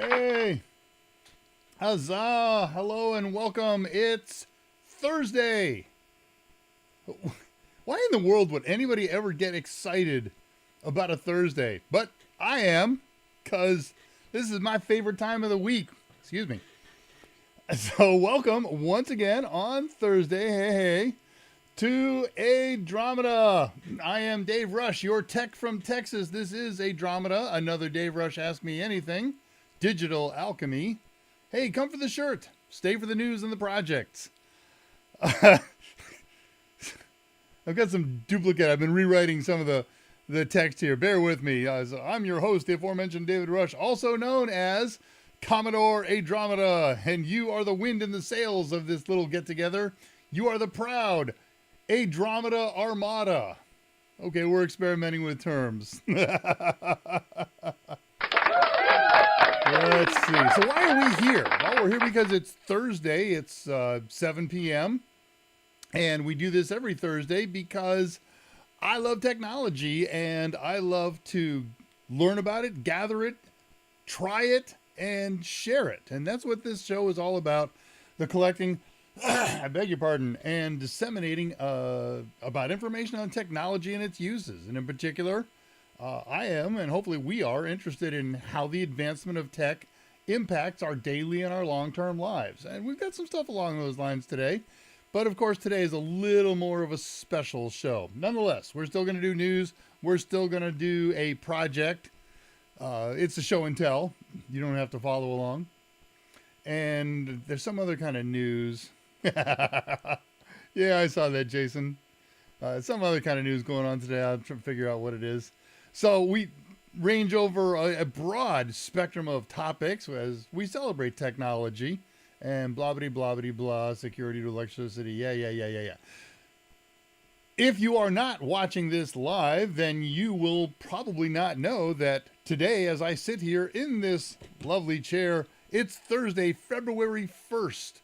Hey, huzzah, hello and welcome. It's Thursday. Why in the world would anybody ever get excited about a Thursday? But I am, because this is my favorite time of the week. Excuse me. So welcome once again on Thursday, hey, to ADRAMADA. I am Dave Rush, your tech from Texas. This is ADRAMADA, another Dave Rush Ask Me Anything, digital alchemy. Hey, come for the shirt. Stay for the news and the projects. I've got some duplicate. I've been rewriting some of the text here. Bear with me. So I'm your host, the aforementioned David Rush, also known as Commodore ADRAMADA, and you are the wind in the sails of this little get-together. You are the proud ADRAMADA Armada. Okay, we're experimenting with terms. Let's see. So why are we here? Well, we're here because it's Thursday. It's 7 p.m. And we do this every Thursday because I love technology and I love to learn about it, gather it, try it, and share it. And that's what this show is all about. The collecting, I beg your pardon, and disseminating about information on technology and its uses. And in particular, I am, and hopefully we are, interested in how the advancement of tech impacts our daily and our long-term lives. And we've got some stuff along those lines today. But of course, today is a little more of a special show. Nonetheless, we're still going to do news. We're still going to do a project. It's a show and tell. You don't have to follow along. And there's some other kind of news. Yeah, I saw that, Jason. Some other kind of news going on today. I'm trying to figure out what it is. So we range over a broad spectrum of topics as we celebrate technology and blah, blah, blah, blah, blah, security to electricity. Yeah. If you are not watching this live, then you will probably not know that today, as I sit here in this lovely chair, it's Thursday, February 1st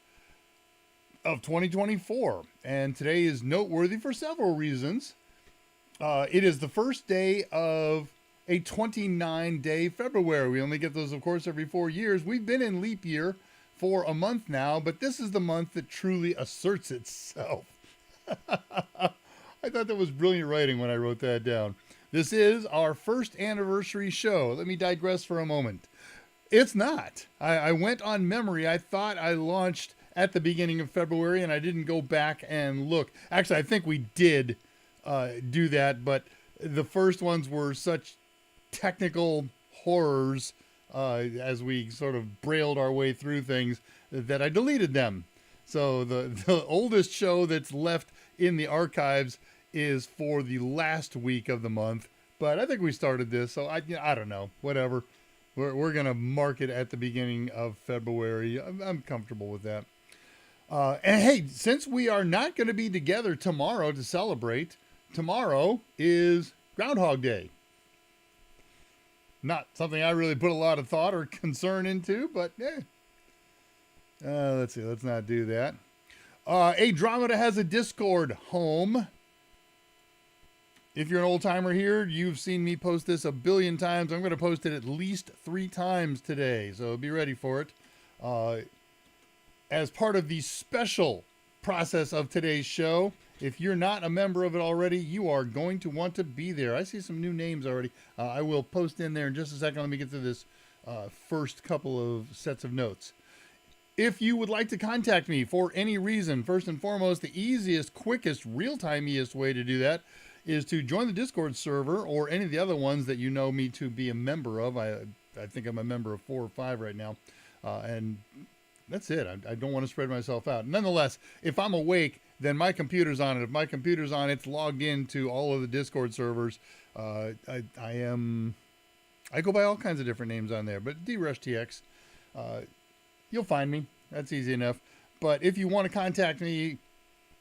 of 2024. And today is noteworthy for several reasons. It is the first day of a 29-day February. We only get those, of course, every 4 years. We've been in leap year for a month now, but this is the month that truly asserts itself. I thought that was brilliant writing when I wrote that down. This is our first anniversary show. Let me digress for a moment. It's not. I went on memory. I thought I launched at the beginning of February, and I didn't go back and look. Actually, I think we did do that, but the first ones were such technical horrors as we sort of brailled our way through things that I deleted them. So the oldest show that's left in the archives is for the last week of the month. But I think we started this, so I don't know, whatever. We're going to mark it at the beginning of February. I'm comfortable with that. And hey, since we are not going to be together tomorrow to celebrate, tomorrow is Groundhog Day. Not something I really put a lot of thought or concern into, but let's see. Let's not do that. ADRAMADA has a Discord home. If you're an old timer here, you've seen me post this a billion times. I'm going to post it at least 3 times today, so be ready for it. As part of the special process of today's show, if you're not a member of it already, you are going to want to be there. I see some new names already. I will post in there in just a second. Let me get through this first couple of sets of notes. If you would like to contact me for any reason, first and foremost, the easiest, quickest, real-time-iest way to do that is to join the Discord server or any of the other ones that you know me to be a member of. I think I'm a member of 4 or 5 right now. And that's it. I don't want to spread myself out. Nonetheless, if I'm awake, then my computer's on it. If my computer's on, it's logged into all of the Discord servers. I go by all kinds of different names on there, but DRushTX, you'll find me. That's easy enough. But if you want to contact me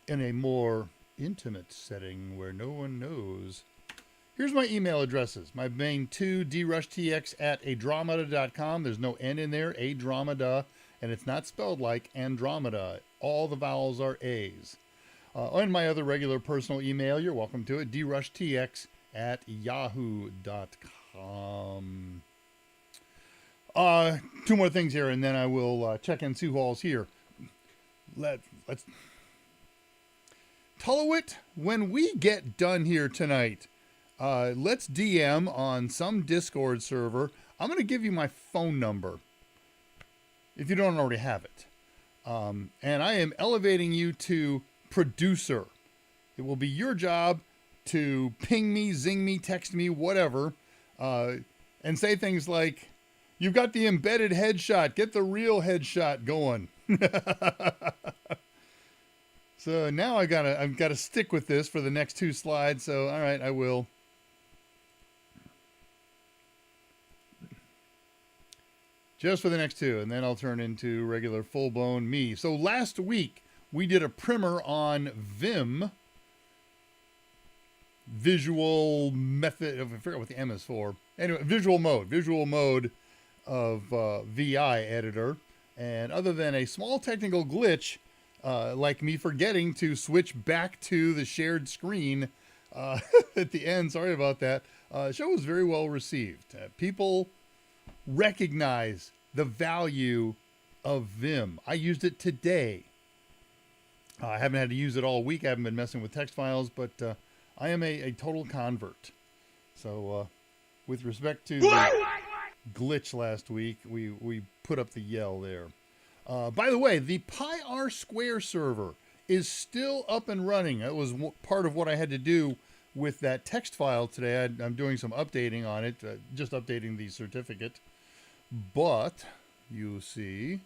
in a more intimate setting where no one knows, here's my email addresses. My main 2, drushtx@adramada.com. There's no N in there, ADRAMADA, and it's not spelled like Andromeda. All the vowels are A's. And my other regular personal email, you're welcome to it, drushtx@yahoo.com. Two more things here, and then I will check in see who all's here. Let's Tullowit, when we get done here tonight, let's DM on some Discord server. I'm going to give you my phone number if you don't already have it. And I am elevating you to producer. It will be your job to ping me, zing me, text me, whatever, and say things like, "You've got the embedded headshot. Get the real headshot going." So now I've got to stick with this for the next two slides. So all right, I will. Just for the next two, and then I'll turn into regular full-blown me. So last week we did a primer on Vim, visual method. I forget what the M is for. Anyway, visual mode of VI editor. And other than a small technical glitch, like me forgetting to switch back to the shared screen at the end, sorry about that, the show was very well received. People recognize the value of Vim. I used it today. I haven't had to use it all week. I haven't been messing with text files, but I am a total convert. So with respect to the glitch last week, we put up the yell there. By the way, the Pi-R Square server is still up and running. That was part of what I had to do with that text file today. I'm doing some updating on it, just updating the certificate. But you see,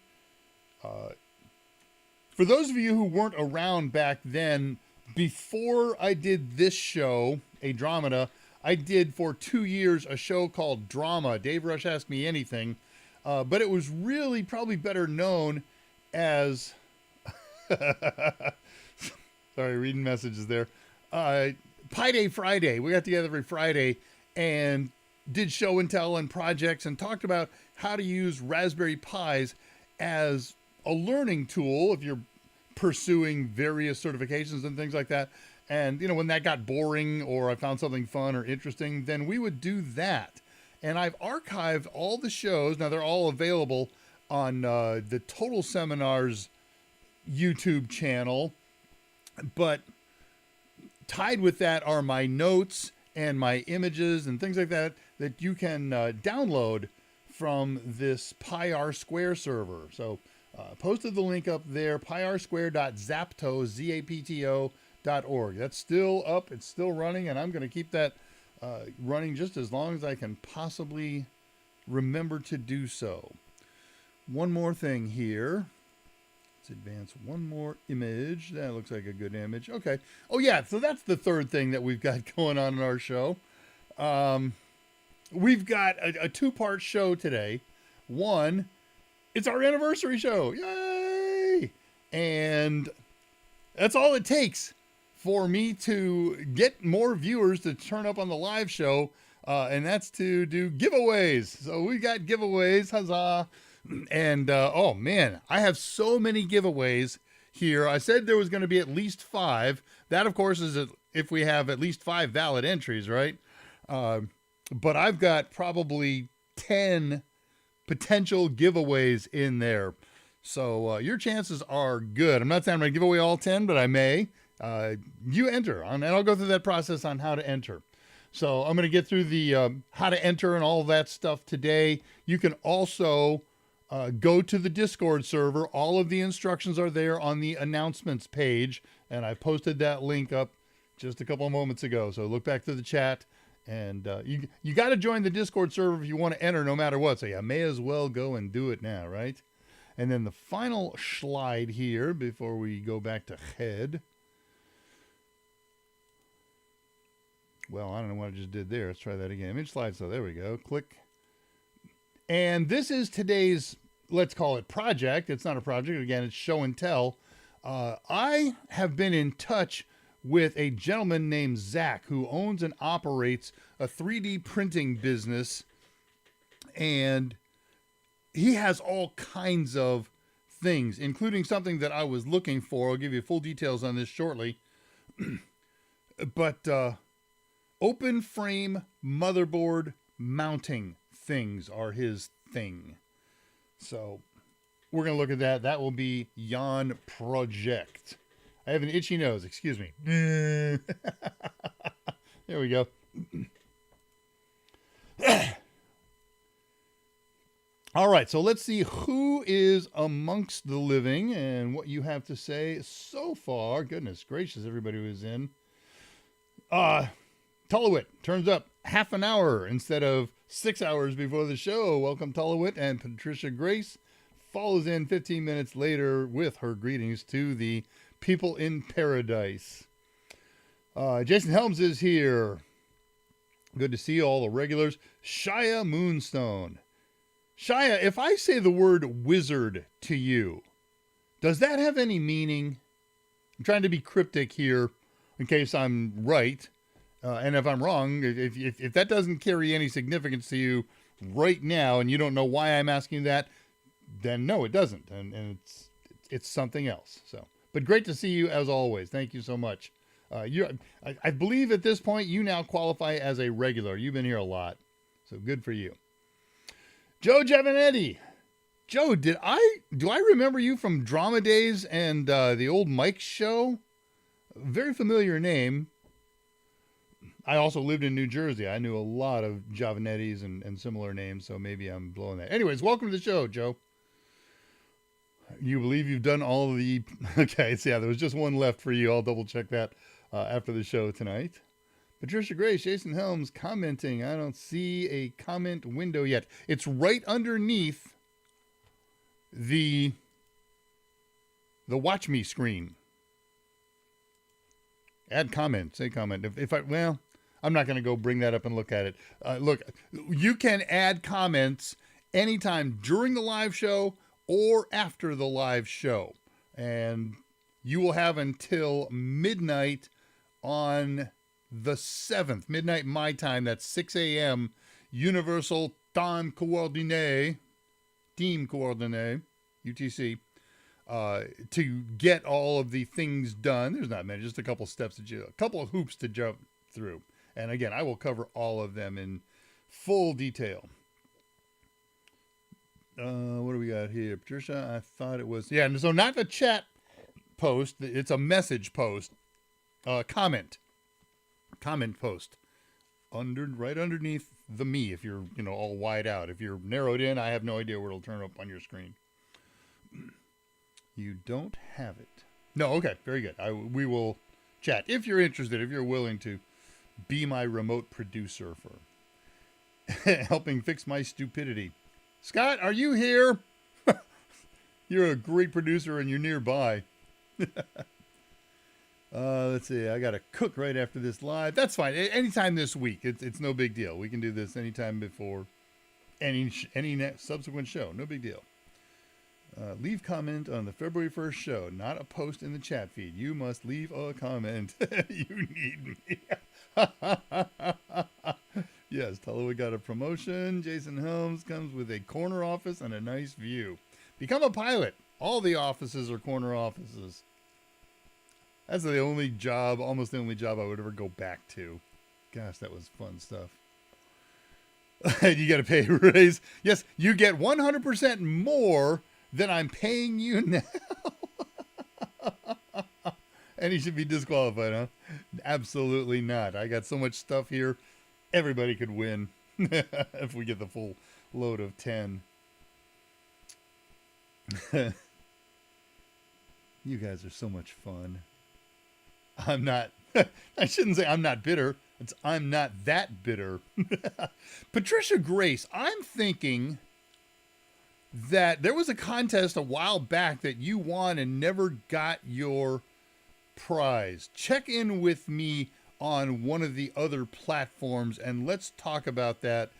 for those of you who weren't around back then, before I did this show, ADRAMADA, I did for 2 years a show called Drama. Dave Rush Ask Me Anything. But it was really probably better known as, sorry, reading messages there. Pi Day Friday. We got together every Friday and did show and tell and projects and talked about how to use Raspberry Pis as a learning tool if you're pursuing various certifications and things like that. And, you know, when that got boring or I found something fun or interesting, then we would do that. And I've archived all the shows. Now, they're all available on the Total Seminars YouTube channel. But tied with that are my notes and my images and things like that that you can download from this Pi-R Square server. So posted the link up there, pirsquare.zapto, zapto.org. That's still up. It's still running, and I'm going to keep that running just as long as I can possibly remember to do so. One more thing here. Let's advance one more image. That looks like a good image. Okay. Oh, yeah. So that's the third thing that we've got going on in our show. We've got a two-part show today. One, it's our anniversary show. Yay! And that's all it takes for me to get more viewers to turn up on the live show, and that's to do giveaways. So we got giveaways, huzzah. And, oh man, I have so many giveaways here. I said there was going to be at least 5. That, of course, is if we have at least 5 valid entries, right? But I've got probably 10 potential giveaways in there. So your chances are good. I'm not saying I'm going to give away all 10, but I may. You enter, and I'll go through that process on how to enter. So I'm going to get through the how to enter and all that stuff today. You can also go to the Discord server. All of the instructions are there on the announcements page, and I posted that link up just a couple of moments ago. So look back to the chat, and you got to join the Discord server if you want to enter no matter what. So you may as well go and do it now, right? And then the final slide here before we go back to head. Well, I don't know what I just did there. Let's try that again. Image slideshow. There we go. Click. And this is today's, let's call it project. It's not a project. Again, it's show and tell. I have been in touch with a gentleman named Zach who owns and operates a 3D printing business. And he has all kinds of things, including something that I was looking for. I'll give you full details on this shortly. But open frame motherboard mounting things are his thing. So we're going to look at that. That will be Yawn Project. I have an itchy nose. Excuse me. There we go. All right, so let's see who is amongst the living and what you have to say so far. Goodness gracious, everybody who is in. Tullowit turns up half an hour instead of 6 hours before the show. Welcome, Tullowit. And Patricia Grace follows in 15 minutes later with her greetings to the people in paradise. Jason Helms is here. Good to see all the regulars. Shia Moonstone. Shia, if I say the word wizard to you, does that have any meaning? I'm trying to be cryptic here in case I'm right. And if I'm wrong, if that doesn't carry any significance to you right now and you don't know why I'm asking that, then no, it doesn't. And it's something else. So, but great to see you as always. Thank you so much. I believe at this point you now qualify as a regular. You've been here a lot. So good for you. Joe Giovanetti. Joe, do I remember you from Drama Days and the old Mike show? Very familiar name. I also lived in New Jersey. I knew a lot of Giovanettis and similar names, so maybe I'm blowing that. Anyways, welcome to the show, Joe. You believe you've done all of the... Okay, so yeah, there was just one left for you. I'll double check that after the show tonight. Patricia Grace, Jason Helms commenting. I don't see a comment window yet. It's right underneath the Watch Me screen. Add comment. Say comment. I'm not going to go bring that up and look at it. Look, you can add comments anytime during the live show or after the live show. And you will have until midnight on the 7th, midnight my time, that's 6 a.m. Universal Time Coordinate, Team Coordinate, UTC, to get all of the things done. There's not many, just a couple steps a couple of hoops to jump through. And again, I will cover all of them in full detail. What do we got here? Patricia, I thought it was, yeah, so not a chat post, it's a message post, comment post right underneath the me. If you're all wide out, if you're narrowed in, I have no idea where it'll turn up on your screen. You don't have it. No. Okay, very good. We will chat if you're interested, if you're willing to be my remote producer for helping fix my stupidity. Scott, are you here? You're a great producer and you're nearby. Let's see. I got to cook right after this live. That's fine. Anytime this week. It's no big deal. We can do this anytime before any subsequent show. No big deal. Leave comment on the February 1st show. Not a post in the chat feed. You must leave a comment. You need me. Yes, Tullowit got a promotion. Jason Helms comes with a corner office and a nice view. Become a pilot. All the offices are corner offices. That's the only job, almost the only job I would ever go back to. Gosh, that was fun stuff. You got to pay a raise. Yes, you get 100% more than I'm paying you now. And he should be disqualified, huh? Absolutely not. I got so much stuff here. Everybody could win if we get the full load of 10. You guys are so much fun. I'm not, I shouldn't say I'm not bitter. It's I'm not that bitter. Patricia Grace, I'm thinking that there was a contest a while back that you won and never got your prize. Check in with me on one of the other platforms and let's talk about that.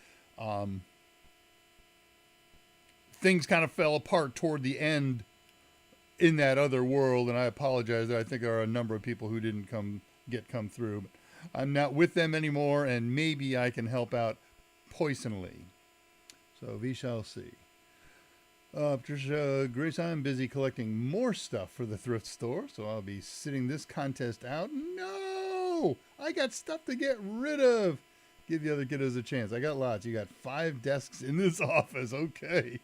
Things kind of fell apart toward the end in that other world, and I apologize. I think there are a number of people who didn't come through, but I'm not with them anymore, and maybe I can help out poisonally. So we shall see. Patricia Grace, I'm busy collecting more stuff for the thrift store, so I'll be sitting this contest out. No! I got stuff to get rid of. Give the other kiddos a chance. I got lots. You got 5 desks in this office. Okay.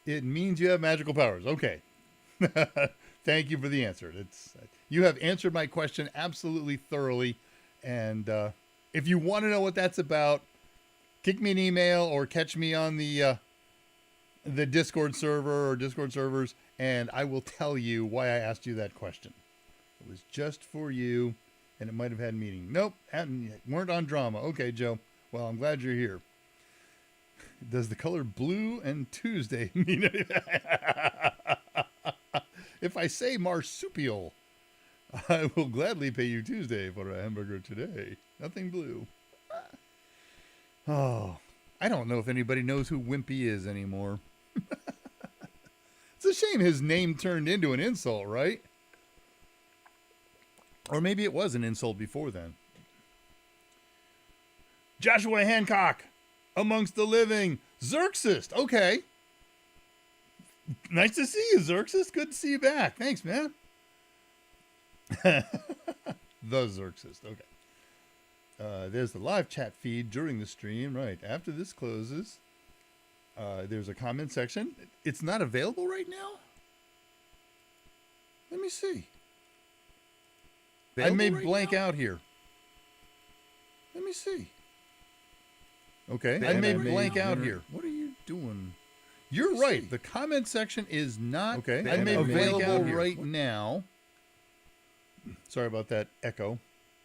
It means you have magical powers. Okay. Thank you for the answer. You have answered my question absolutely thoroughly. And if you want to know what that's about, kick me an email or catch me on the Discord server or Discord servers, and I will tell you why I asked you that question. It was just for you, and it might have had meaning. Nope, weren't on drama. Okay, Joe. Well, I'm glad you're here. Does the color blue and Tuesday mean anything? If I say marsupial, I will gladly pay you Tuesday for a hamburger today. Nothing blue. Oh, I don't know if anybody knows who Wimpy is anymore. It's a shame his name turned into an insult, right? Or maybe it was an insult before then. Joshua Hancock, amongst the living. Xerxes, okay. Nice to see you, Xerxes. Good to see you back. Thanks, man. The Xerxes, okay. There's the live chat feed during the stream, right? After this closes, there's a comment section. It's not available right now? Let me see. I may blank out here. Let me see. Okay, I may blank out here. What are you doing? You're right. The comment section is not available right now. Sorry about that echo.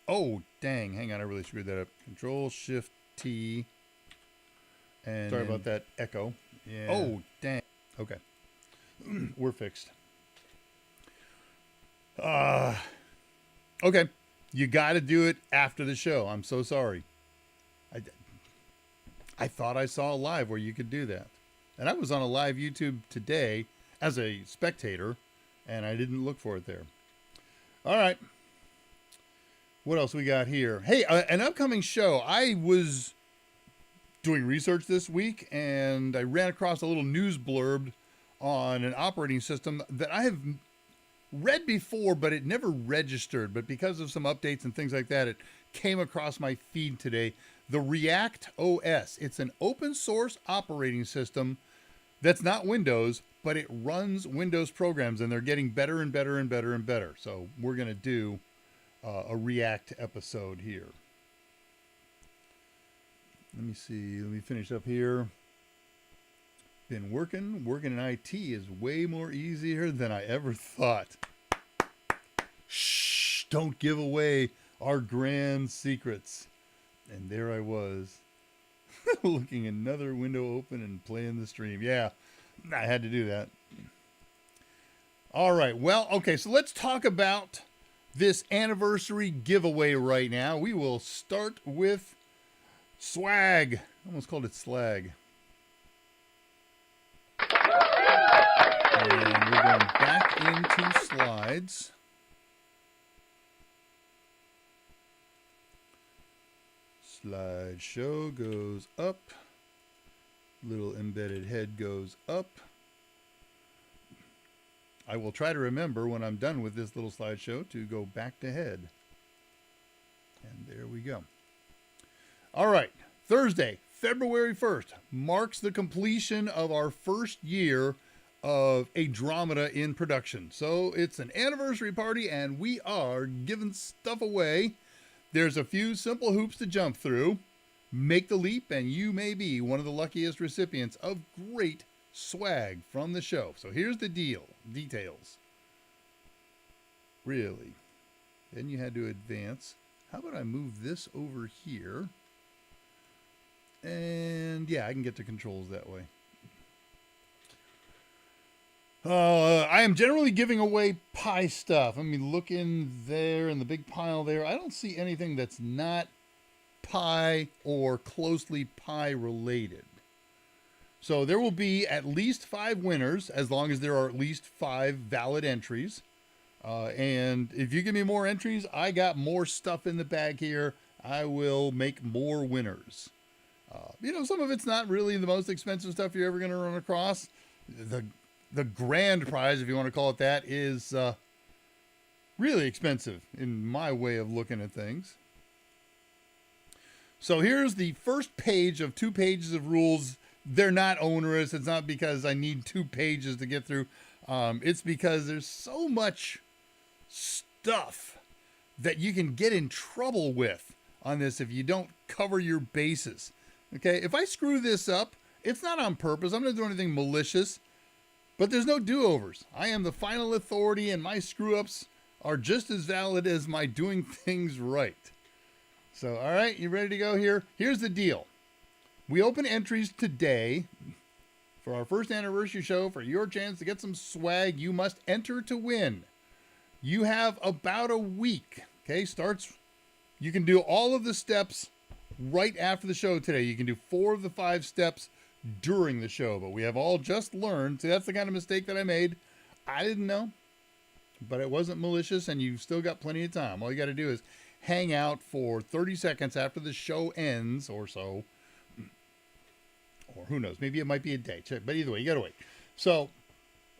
Oh, dang. Hang on. I really screwed that up. Control-Shift-T. And sorry about that echo. Yeah. Oh, dang. Okay. We're fixed. Okay. You got to do it after the show. I'm so sorry. I thought I saw a live where you could do that. And I was on a live YouTube today as a spectator, and I didn't look for it there. All right. What else we got here? Hey, an upcoming show. I was doing research this week, and I ran across a little news blurb on an operating system that I have read before, but it never registered. But because of some updates and things like that, it came across my feed today. The React OS. It's an open source operating system that's not Windows, but it runs Windows programs, and they're getting better and better and better and better. So we're going to do a React episode here. Let me see. Let me finish up here. Been working. Working in IT is way more easier than I ever thought. Shh! Don't give away our grand secrets. And there I was, looking another window open and playing the stream. Yeah, I had to do that. All right. Well, okay. So let's talk about this anniversary giveaway right now. We will start with swag. I almost called it slag. And we're going back into slides. Slideshow goes up. Little embedded head goes up. I will try to remember when I'm done with this little slideshow to go back to head. And there we go. All right. Thursday, February 1st marks the completion of our first year of ADRAMADA in production. So it's an anniversary party, and we are giving stuff away. There's a few simple hoops to jump through. Make the leap, and you may be one of the luckiest recipients of great swag from the show. So here's the details. Really. Then you had to advance. How about I move this over here? And yeah, I can get to controls that way. I am generally giving away pie stuff. Let me look in there in the big pile there. I don't see anything that's not pie or closely pie related. So there will be at least 5 winners as long as there are at least 5 valid entries. And if you give me more entries, I got more stuff in the bag here. I will make more winners. Some of it's not really the most expensive stuff you're ever going to run across. The grand prize, if you want to call it that, is really expensive in my way of looking at things. So here's the first page of 2 pages of rules. They're not onerous. It's not because I need 2 pages to get through. It's because there's so much stuff that you can get in trouble with on this if you don't cover your bases. Okay, if I screw this up, it's not on purpose. I'm not doing anything malicious, but there's no do-overs. I am the final authority, and my screw-ups are just as valid as my doing things right. So, all right, you ready to go here? Here's the deal. We open entries today for our first anniversary show. For your chance to get some swag, you must enter to win. You have about a week. Okay, you can do all of the steps right after the show today. You can do 4 of the 5 steps during the show, but we have all just learned. See, that's the kind of mistake that I made. I didn't know, but it wasn't malicious, and you've still got plenty of time. All you got to do is hang out for 30 seconds after the show ends or so. Or who knows, maybe it might be a day. But either way, you got to wait. So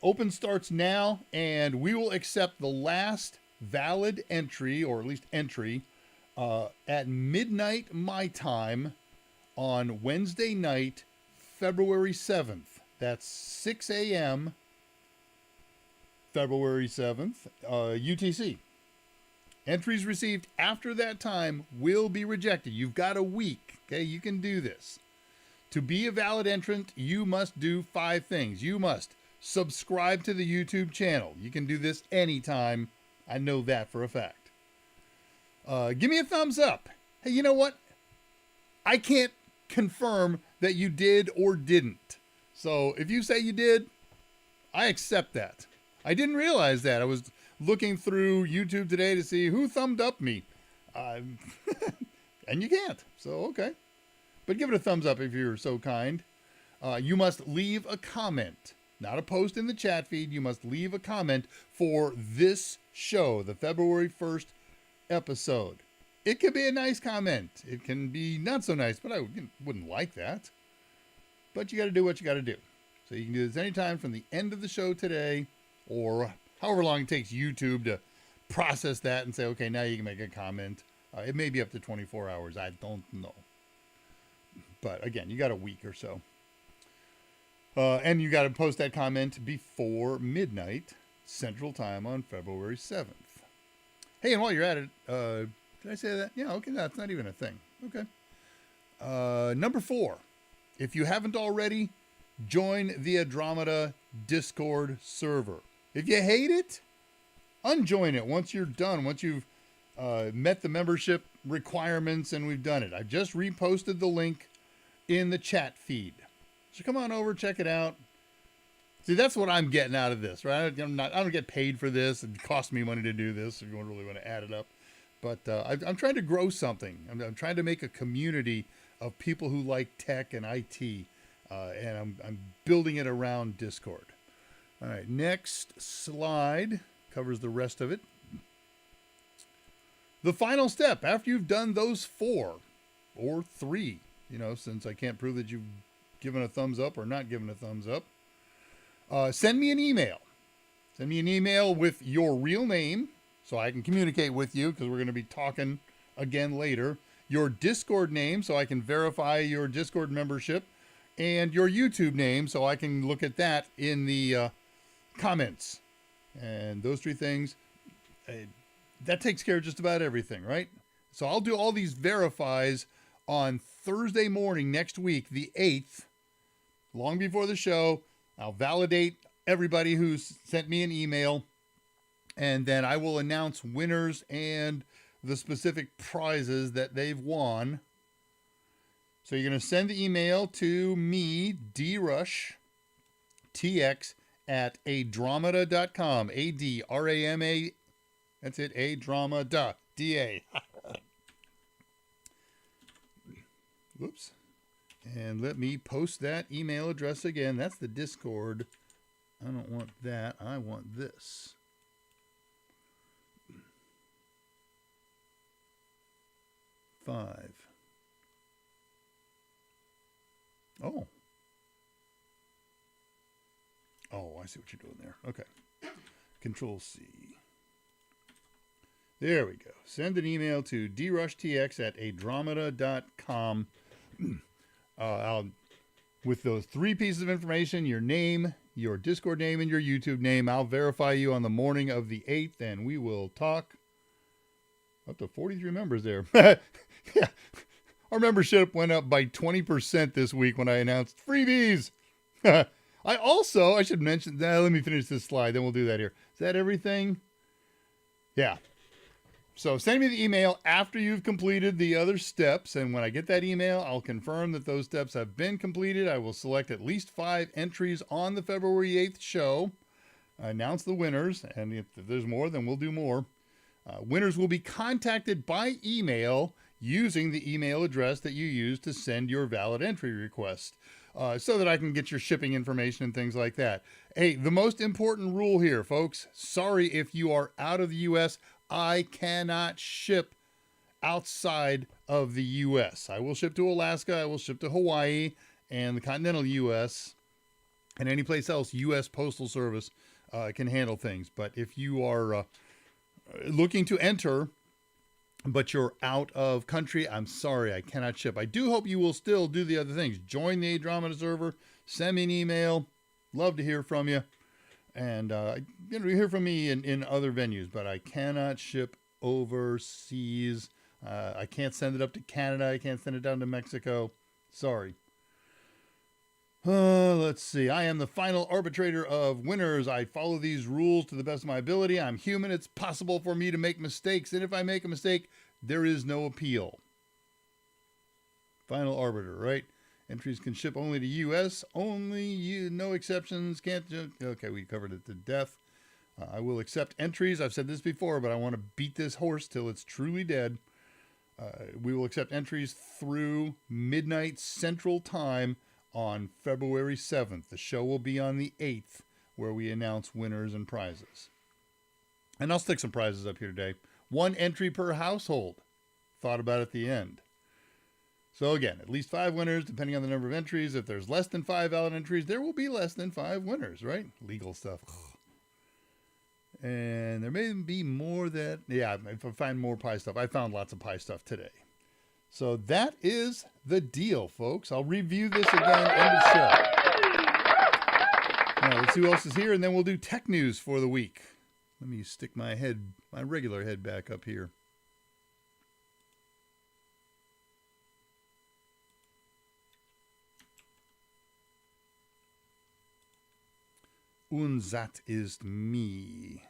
open starts now, and we will accept the last valid entry, or at least entry, at midnight my time on Wednesday night, February 7th. That's 6 a.m. February 7th, UTC. Entries received after that time will be rejected. You've got a week. Okay, you can do this. To be a valid entrant, you must do 5 things. You must subscribe to the YouTube channel. You can do this anytime. I know that for a fact. Give me a thumbs up. Hey, you know what? I can't confirm that you did or didn't. So if you say you did, I accept that. I didn't realize that. I was looking through YouTube today to see who thumbed up me. And you can't. So, okay. But give it a thumbs up if you're so kind. You must leave a comment, not a post in the chat feed. You must leave a comment for this show, the February 1st episode. It could be a nice comment. It can be not so nice, but I wouldn't like that. But you got to do what you got to do. So you can do this anytime from the end of the show today, or however long it takes YouTube to process that and say, okay, now you can make a comment. It may be up to 24 hours. I don't know. But again, you got a week or so. And you got to post that comment before midnight Central Time on February 7th. Hey, and while you're at it, did I say that? Yeah, okay, that's not even a thing. Okay. Number 4. If you haven't already, join the ADRAMADA Discord server. If you hate it, unjoin it once you're done, once you've met the membership requirements and we've done it. I've just reposted the link in the chat feed. So come on over, check it out. See, that's what I'm getting out of this, right? I don't get paid for this. It costs me money to do this if you really want to add it up. But I'm trying to grow something. I'm trying to make a community of people who like tech and IT. And I'm building it around Discord. All right, next slide covers the rest of it. The final step, after you've done those 4 or 3, since I can't prove that you've given a thumbs up or not given a thumbs up, send me an email. Send me an email with your real name so I can communicate with you, because we're going to be talking again later. Your Discord name so I can verify your Discord membership, and your YouTube name so I can look at that in the comments. And those 3 things, that takes care of just about everything, right? So I'll do all these verifies on Thursday morning next week, the 8th, long before the show. I'll validate everybody who's sent me an email, and then I will announce winners and the specific prizes that they've won. So you're going to send the email to me, drush, tx, at adramada.com, A-D-R-A-M-A, that's it, ADRAMADA, D-A. Whoops. And let me post that email address again. That's the Discord. I don't want that. I want this. Five. Oh. Oh, I see what you're doing there. Okay. Control C. There we go. Send an email to drushtx@adramada.com. With those 3 pieces of information, your name, your Discord name, and your YouTube name, I'll verify you on the morning of the 8th, and we will talk. Up to 43 members there. Yeah. Our membership went up by 20% this week when I announced freebies. I should mention, let me finish this slide, then we'll do that here. Is that everything? Yeah. So send me the email after you've completed the other steps, and when I get that email, I'll confirm that those steps have been completed. I will select at least 5 entries on the February 8th show, announce the winners, and if there's more, then we'll do more. Winners will be contacted by email using the email address that you use to send your valid entry request, so that I can get your shipping information and things like that. Hey, the most important rule here, folks, sorry if you are out of the U.S., I cannot ship outside of the U.S. I will ship to Alaska, I will ship to Hawaii, and the continental U.S., and any place else U.S. Postal Service can handle things. But if you are looking to enter, but you're out of country, I'm sorry, I cannot ship. I do hope you will still do the other things. Join the ADRAMADA server, send me an email, love to hear from you. And you hear from me in other venues, but I cannot ship overseas. I can't send it up to Canada. I can't send it down to Mexico. Sorry. Let's see. I am the final arbitrator of winners. I follow these rules to the best of my ability. I'm human. It's possible for me to make mistakes. And if I make a mistake, there is no appeal. Final arbiter, right? Entries can ship only to U.S. Only you, no exceptions. Can't. Okay, we covered it to death. I will accept entries. I've said this before, but I want to beat this horse till it's truly dead. We will accept entries through midnight Central Time on February 7th. The show will be on the 8th, where we announce winners and prizes. And I'll stick some prizes up here today. 1 entry per household. Thought about at the end. So again, at least 5 winners, depending on the number of entries. If there's less than 5 valid entries, there will be less than 5 winners, right? Legal stuff. And there may be more that, yeah, if I find more pie stuff. I found lots of pie stuff today. So that is the deal, folks. I'll review this again, end of show. All right, let's see who else is here, and then we'll do tech news for the week. Let me stick my regular head back up here. Und that is me.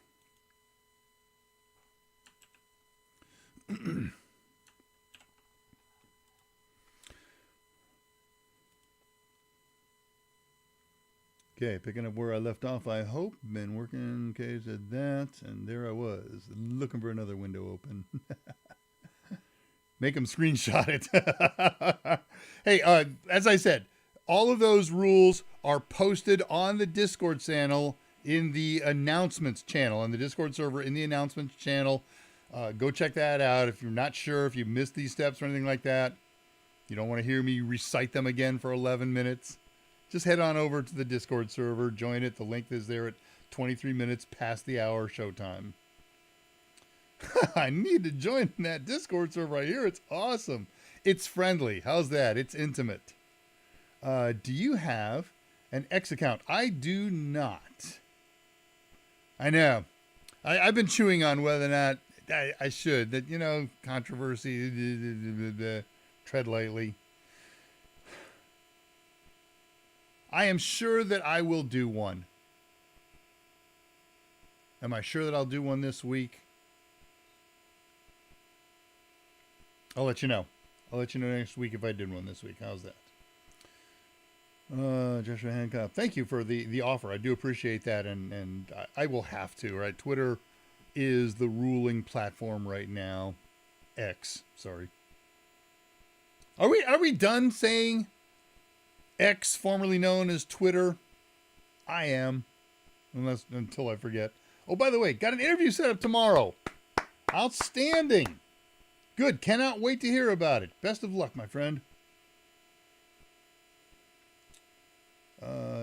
Okay, picking up where I left off, I hope. Been working, okay, said that, and there I was, looking for another window open. Make them screenshot it. Hey, as I said, all of those rules are posted on the Discord channel in the announcements channel, on the Discord server in the announcements channel. Go check that out. If you're not sure, if you missed these steps or anything like that, you don't want to hear me recite them again for 11 minutes, just head on over to the Discord server, join it. The link is there at 23 minutes past the hour showtime. I need to join that Discord server right here. It's awesome. It's friendly. How's that? It's intimate. Do you have an X account? I do not. I know. I've been chewing on whether or not I should. That, controversy. Tread lightly. I am sure that I will do one. Am I sure that I'll do one this week? I'll let you know. I'll let you know next week if I did one this week. How's that? Joshua Hancock, thank you for the offer. I do appreciate that, and I will have to, right? Twitter is the ruling platform right now. X, sorry. Are we done saying X, formerly known as Twitter? I am, until I forget. Oh, by the way, got an interview set up tomorrow. Outstanding. Good. Cannot wait to hear about it. Best of luck, my friend.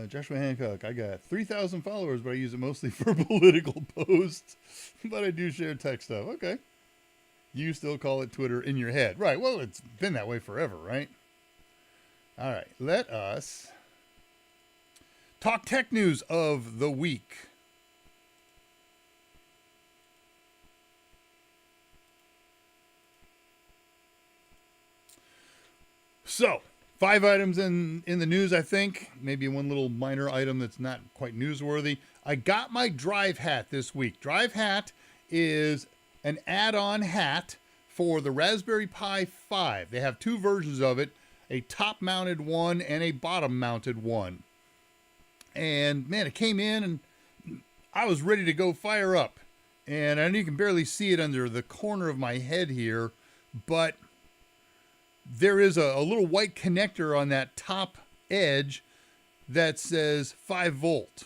Joshua Hancock, I got 3,000 followers, but I use it mostly for political posts. But I do share tech stuff. Okay. You still call it Twitter in your head. Right. Well, it's been that way forever, right? All right. Let us talk tech news of the week. So, 5 items in the news, I think. Maybe one little minor item that's not quite newsworthy. I got my Drive hat this week. Drive hat is an add-on hat for the Raspberry Pi 5. They have 2 versions of it, a top-mounted one and a bottom-mounted one. And, man, it came in and I was ready to go fire up. And I know you can barely see it under the corner of my head here, but there is a little white connector on that top edge that says 5 volt.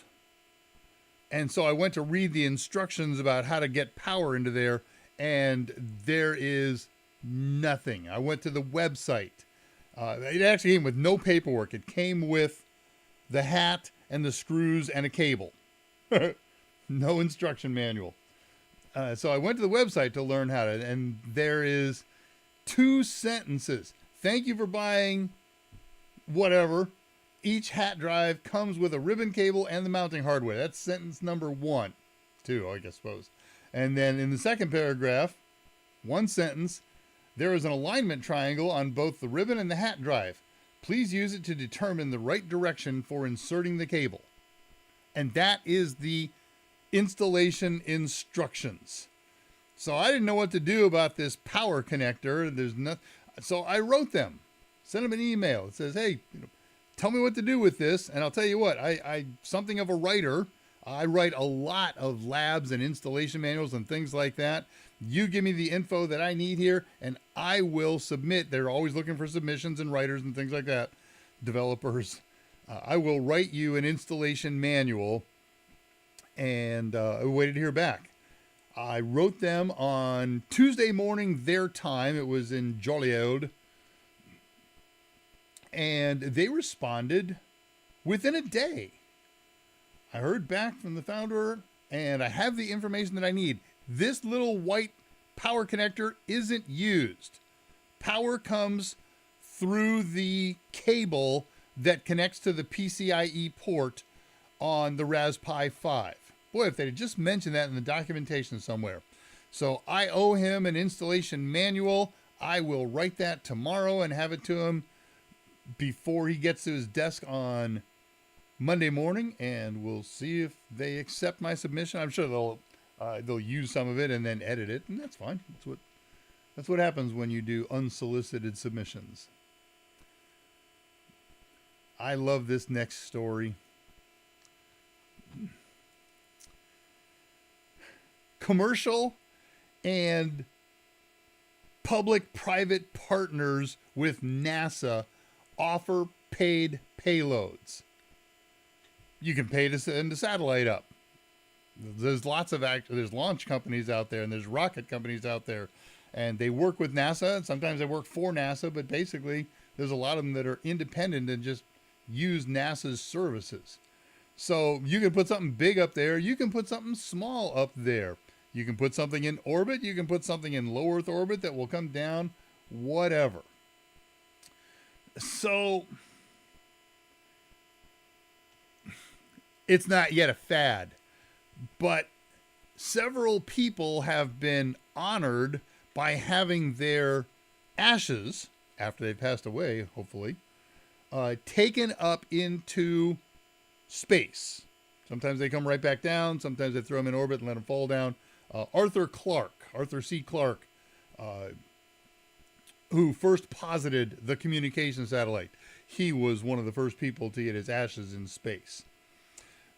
And so I went to read the instructions about how to get power into there, and there is nothing. I went to the website. It actually came with no paperwork. It came with the hat and the screws and a cable. No instruction manual. So I went to the website to learn how to, and there is 2 sentences. Thank you for buying whatever. Each hat drive comes with a ribbon cable and the mounting hardware. That's sentence number 1. 2, I guess, suppose. And then in the second paragraph, 1 sentence, there is an alignment triangle on both the ribbon and the hat drive. Please use it to determine the right direction for inserting the cable. And that is the installation instructions. So I didn't know what to do about this power connector. There's nothing. So I wrote them, sent them an email. It says, hey, tell me what to do with this. And I'll tell you what, I'm something of a writer. I write a lot of labs and installation manuals and things like that. You give me the info that I need here, and I will submit. They're always looking for submissions and writers and things like that, developers. I will write you an installation manual, and I waited to hear back. I wrote them on Tuesday morning, their time. It was in Joliet. And they responded within a day. I heard back from the founder, and I have the information that I need. This little white power connector isn't used. Power comes through the cable that connects to the PCIe port on the Raspberry Pi 5. Boy, if they had just mentioned that in the documentation somewhere. So I owe him an installation manual. I will write that tomorrow and have it to him before he gets to his desk on Monday morning, and we'll see if they accept my submission. I'm sure they'll use some of it and then edit it, and that's fine. That's what happens when you do unsolicited submissions. I love this next story. Commercial and public-private partners with NASA offer paid payloads. You can pay to send a satellite up. There's lots of there's launch companies out there, and there's rocket companies out there, and they work with NASA, and sometimes they work for NASA, but basically there's a lot of them that are independent and just use NASA's services. So you can put something big up there, you can put something small up there. You can put something in orbit, you can put something in low Earth orbit that will come down, whatever. So it's not yet a fad, but several people have been honored by having their ashes, after they've passed away, hopefully, taken up into space. Sometimes they come right back down. Sometimes they throw them in orbit and let them fall down. Arthur C. Clarke, who first posited the communication satellite. He was one of the first people to get his ashes in space.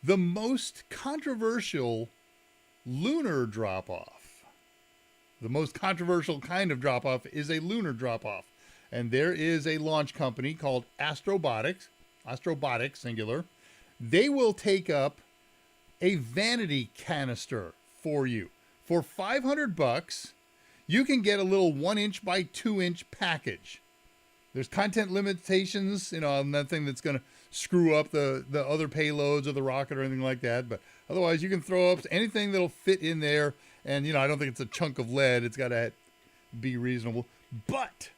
The most controversial lunar drop-off, the most controversial kind of drop-off is a lunar drop-off. And there is a launch company called Astrobotics, singular. They will take up a vanity canister for you. For $500, you can get a little 1-inch by 2-inch package. There's content limitations, on that thing that's going to screw up the other payloads or the rocket or anything like that. But otherwise, you can throw up anything that'll fit in there. And, I don't think it's a chunk of lead. It's got to be reasonable. But,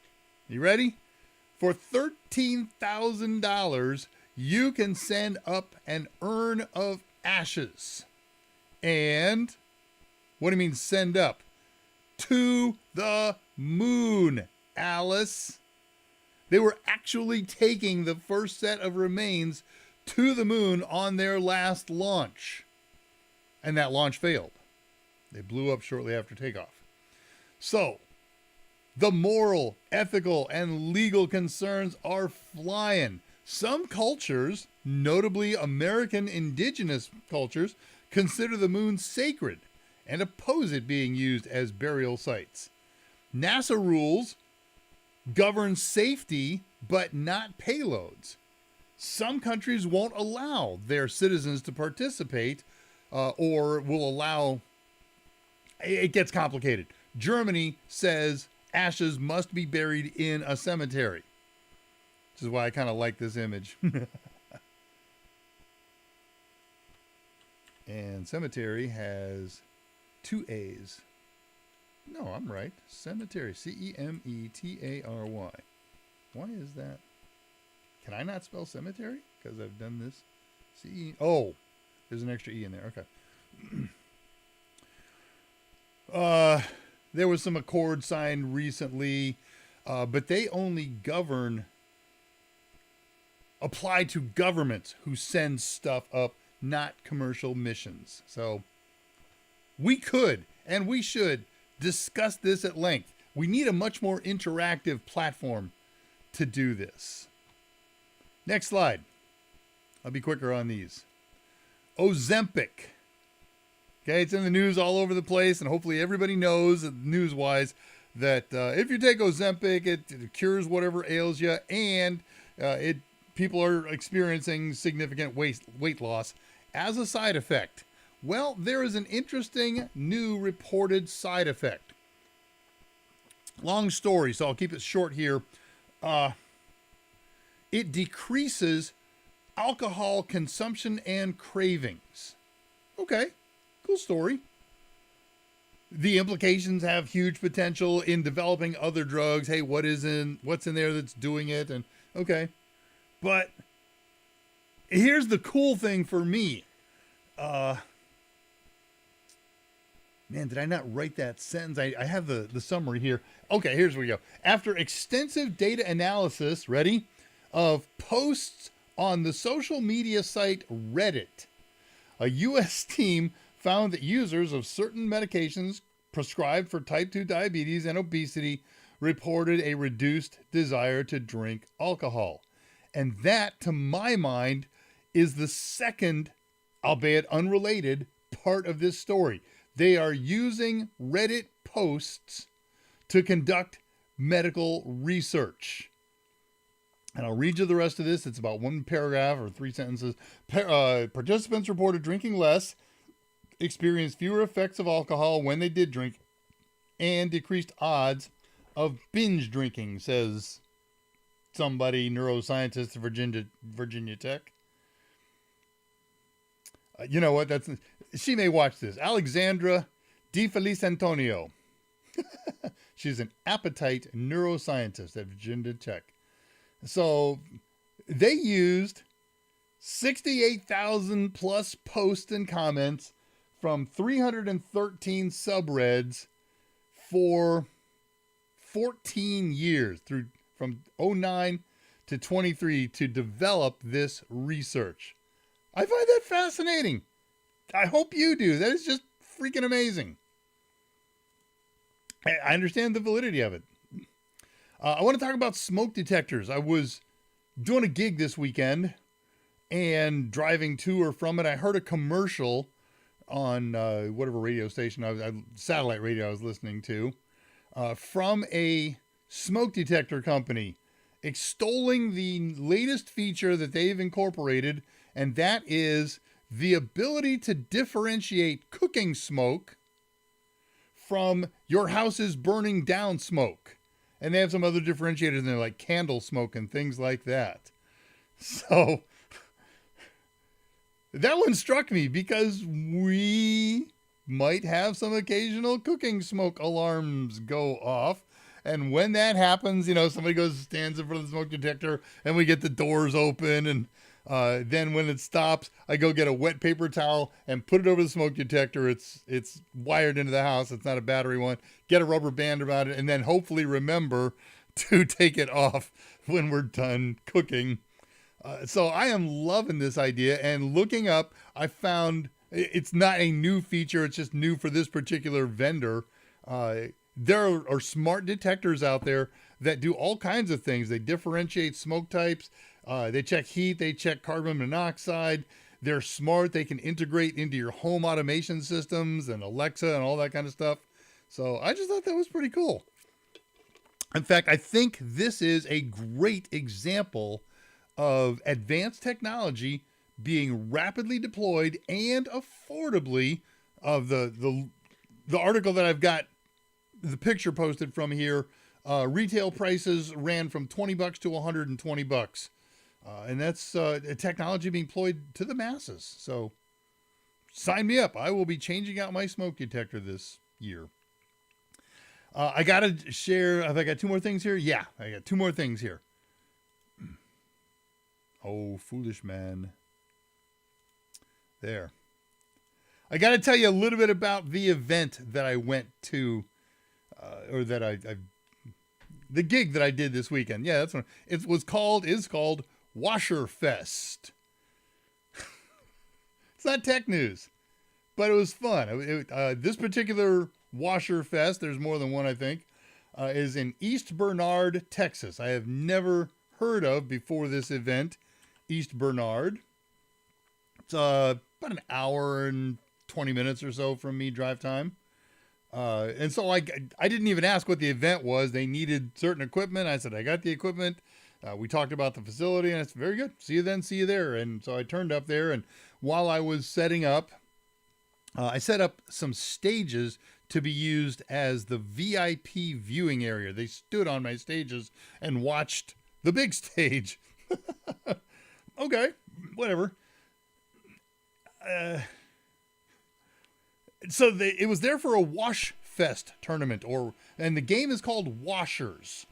you ready? For $13,000, you can send up an urn of ashes. And, what do you mean send up? To the moon, Alice. They were actually taking the first set of remains to the moon on their last launch. And that launch failed. They blew up shortly after takeoff. So, the moral, ethical, and legal concerns are flying. Some cultures, notably American indigenous cultures, consider the moon sacred and oppose it being used as burial sites. NASA rules govern safety, but not payloads. Some countries won't allow their citizens to participate or will allow... It gets complicated. Germany says ashes must be buried in a cemetery, which is why I kind of like this image. And cemetery has 2 A's. No, I'm right. Cemetery. Cemetary. Why is that? Can I not spell cemetery? Because I've done this. Oh, there's an extra E in there. Okay. There was some accord signed recently, but they only apply to governments who send stuff up, not commercial missions. So we could and we should discuss this at length. We need a much more interactive platform to do this. Next slide. I'll be quicker on these. Ozempic. Okay, it's in the news all over the place, and hopefully everybody knows, news-wise, that if you take Ozempic, it cures whatever ails you, and people are experiencing significant weight loss as a side effect. Well, there is an interesting new reported side effect. Long story, so I'll keep it short here. It decreases alcohol consumption and cravings. Okay, cool story. The implications have huge potential in developing other drugs. Hey, what's in there that's doing it? And okay, but here's the cool thing for me. Man, did I not write that sentence? I have the summary here. Okay, here's where we go. After extensive data analysis, ready, of posts on the social media site Reddit, a U.S. team found that users of certain medications prescribed for type 2 diabetes and obesity reported a reduced desire to drink alcohol. And that, to my mind, is the second, albeit unrelated, part of this story. They are using Reddit posts to conduct medical research. And I'll read you the rest of this. It's about 1 paragraph or 3 sentences. Participants reported drinking less, experienced fewer effects of alcohol when they did drink, and decreased odds of binge drinking, says somebody, neuroscientist at Virginia Tech. You know what? She may watch this. Alexandra Di Felice Antonio. She's an appetite neuroscientist at Virginia Tech. So they used 68,000 plus posts and comments from 313 subreddits for 14 years, from 2009 to 23, to develop this research. I find that fascinating. I hope you do. That is just freaking amazing. I understand the validity of it. I want to talk about smoke detectors. I was doing a gig this weekend and driving to or from it. I heard a commercial on whatever radio station, satellite radio I was listening to, from a smoke detector company extolling the latest feature that they've incorporated, and that is the ability to differentiate cooking smoke from your house's burning down smoke. And they have some other differentiators in there, like candle smoke and things like that. So that one struck me because we might have some occasional cooking smoke alarms go off. And when that happens, somebody goes stands in front of the smoke detector, and we get the doors open, and then when it stops, I go get a wet paper towel and put it over the smoke detector. It's wired into the house. It's not a battery one. Get a rubber band around it, and then hopefully remember to take it off when we're done cooking. So I am loving this idea, and looking up, I found it's not a new feature. It's just new for this particular vendor. There are smart detectors out there that do all kinds of things. They differentiate smoke types. They check heat. They check carbon monoxide. They're smart. They can integrate into your home automation systems and Alexa and all that kind of stuff. So I just thought that was pretty cool. In fact, I think this is a great example of advanced technology being rapidly deployed and affordably. Of the article that I've got the picture posted from here, retail prices ran from $20 to $120, and that's a technology being deployed to the masses. So sign me up. I will be changing out my smoke detector this year. I gotta share. Have I got two more things here? Yeah, I got two more things here. Oh, foolish man. There. I got to tell you a little bit about the event that I went to, or that the gig that I did this weekend. Yeah, that's what it is called Washer Fest. It's not tech news, but it was fun. This particular Washer Fest, there's more than one, I think, is in East Bernard, Texas. I have never heard of before this event. East Bernard. It's about an hour and 20 minutes or so from me drive time. And so I didn't even ask what the event was. They needed certain equipment. I said, I got the equipment. We talked about the facility, and it's very good. See you then, see you there. And so I turned up there, and while I was setting up, I set up some stages to be used as the VIP viewing area. They stood on my stages and watched the big stage. Okay, whatever. So it was there for a Wash Fest tournament, and the game is called Washers.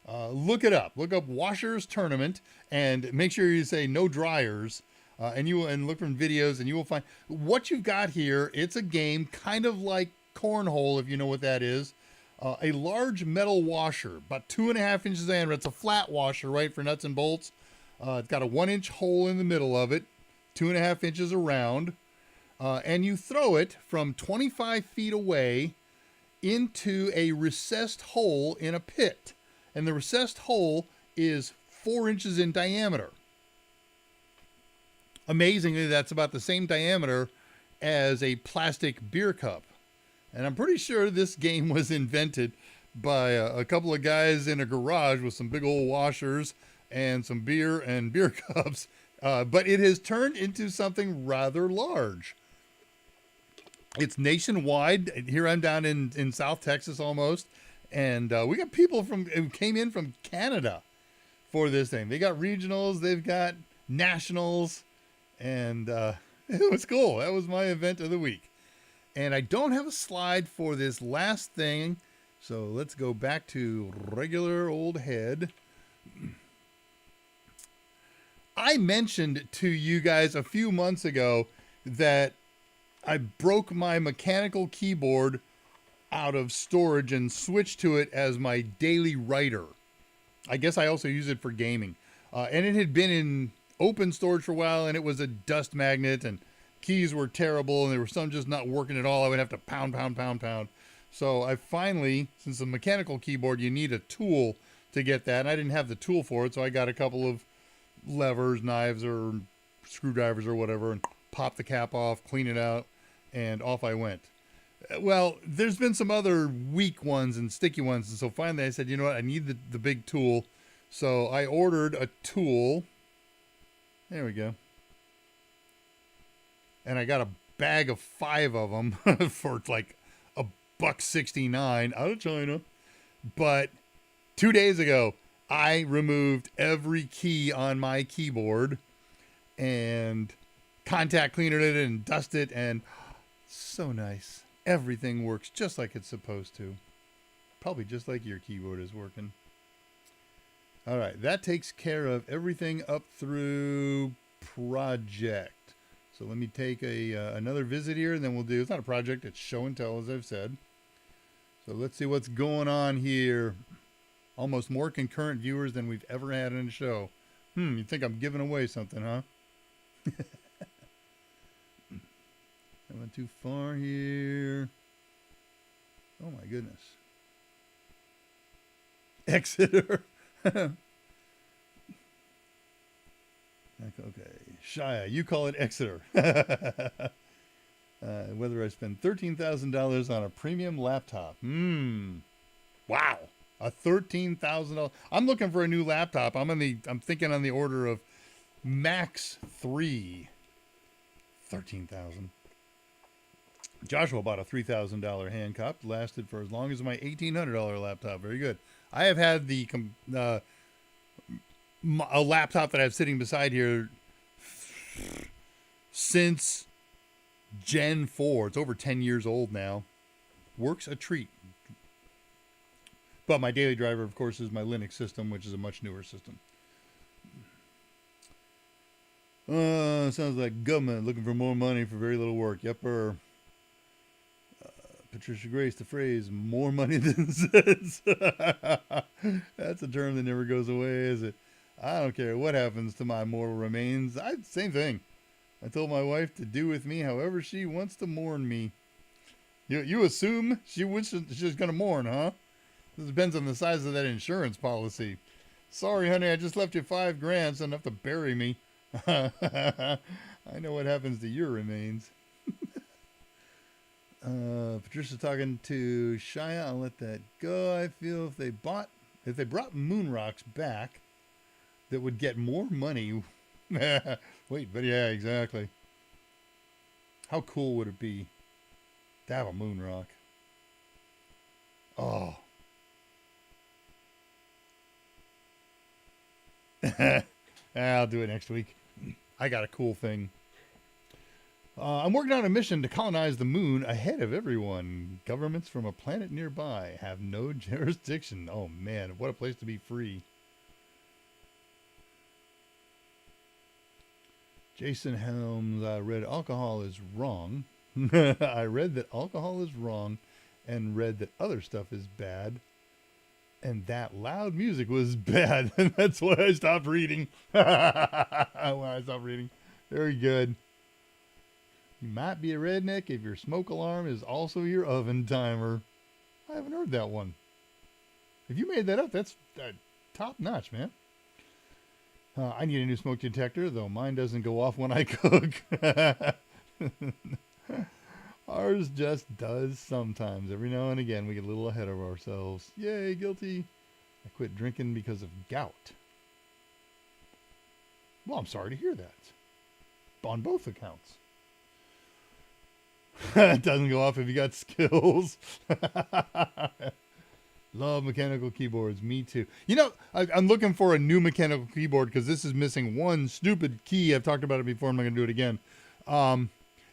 Look it up. Look up Washers Tournament, and make sure you say no dryers. And look from videos, and you will find what you've got here. It's a game kind of like cornhole, if you know what that is. A large metal washer, about 2.5 inches diameter. It's a flat washer, right, for nuts and bolts. It's got a 1-inch hole in the middle of it, 2.5 inches around. And you throw it from 25 feet away into a recessed hole in a pit. And the recessed hole is 4 inches in diameter. Amazingly, that's about the same diameter as a plastic beer cup. And I'm pretty sure this game was invented by a couple of guys in a garage with some big old washers and some beer and beer cups. But it has turned into something rather large. It's nationwide. Here I'm down in South Texas almost. And we got people who came in from Canada for this thing. They got regionals. They've got nationals. And it was cool. That was my event of the week. And I don't have a slide for this last thing. So let's go back to regular old head. I mentioned to you guys a few months ago that I broke my mechanical keyboard out of storage and switched to it as my daily writer. I guess I also use it for gaming. And it had been in open storage for a while, and it was a dust magnet, and keys were terrible, and there were some just not working at all. I would have to pound. So I finally, since the mechanical keyboard, you need a tool to get that, and I didn't have the tool for it, so I got a couple of levers, knives, or screwdrivers or whatever, and popped the cap off, clean it out, and off I went. Well, there's been some other weak ones and sticky ones, and so finally I said, you know what, I need the big tool. So I ordered a tool. There we go. And I got a bag of 5 of them for like $1.69 out of China. But 2 days ago, I removed every key on my keyboard and contact cleaned it and dusted, and so nice. Everything works just like it's supposed to. Probably just like your keyboard is working. All right, that takes care of everything up through project. So let me take another visit here, and then we'll do, it's not a project, it's show and tell, as I've said. So let's see what's going on here. Almost more concurrent viewers than we've ever had in a show. You think I'm giving away something, huh? I went too far here. Oh my goodness. Exeter. Okay. Shia, you call it Exeter. Whether I spend $13,000 on a premium laptop. Wow. A $13,000. I'm looking for a new laptop. I'm thinking on the order of max 3. $13,000. Joshua bought a $3,000 hand cup. Lasted for as long as my $1,800 laptop. Very good. I have had a laptop that I have sitting beside here since Gen 4. It's over 10 years old now. Works a treat. But my daily driver, of course, is my Linux system, which is a much newer system. Sounds like government looking for more money for very little work. Yepper. Patricia Grace, the phrase, more money than sense. That's a term that never goes away, is it? I don't care what happens to my mortal remains. Same thing. I told my wife to do with me however she wants to mourn me. You assume she's going to mourn, huh? This depends on the size of that insurance policy. Sorry, honey, I just left you $5,000, so enough to bury me. I know what happens to your remains. Patricia's talking to Shia. I'll let that go. I feel if they brought moon rocks back, that would get more money. Wait, but yeah, exactly. How cool would it be to have a moon rock? Oh. I'll do it next week. I got a cool thing. I'm working on a mission to colonize the moon ahead of everyone. Governments from a planet nearby have no jurisdiction. Oh man, what a place to be free. Jason Helms, I read alcohol is wrong. I read that alcohol is wrong and read that other stuff is bad. And that loud music was bad. And that's why I stopped reading. Very good. You might be a redneck if your smoke alarm is also your oven timer. I haven't heard that one. If you made that up, that's top notch, man. I need a new smoke detector, though mine doesn't go off when I cook. Ours just does sometimes. Every now and again, we get a little ahead of ourselves. Yay, guilty. I quit drinking because of gout. Well, I'm sorry to hear that. On both accounts. It doesn't go off if you got skills. Love mechanical keyboards. Me too. You know, I'm looking for a new mechanical keyboard because this is missing one stupid key. I've talked about it before. I'm not going to do it again.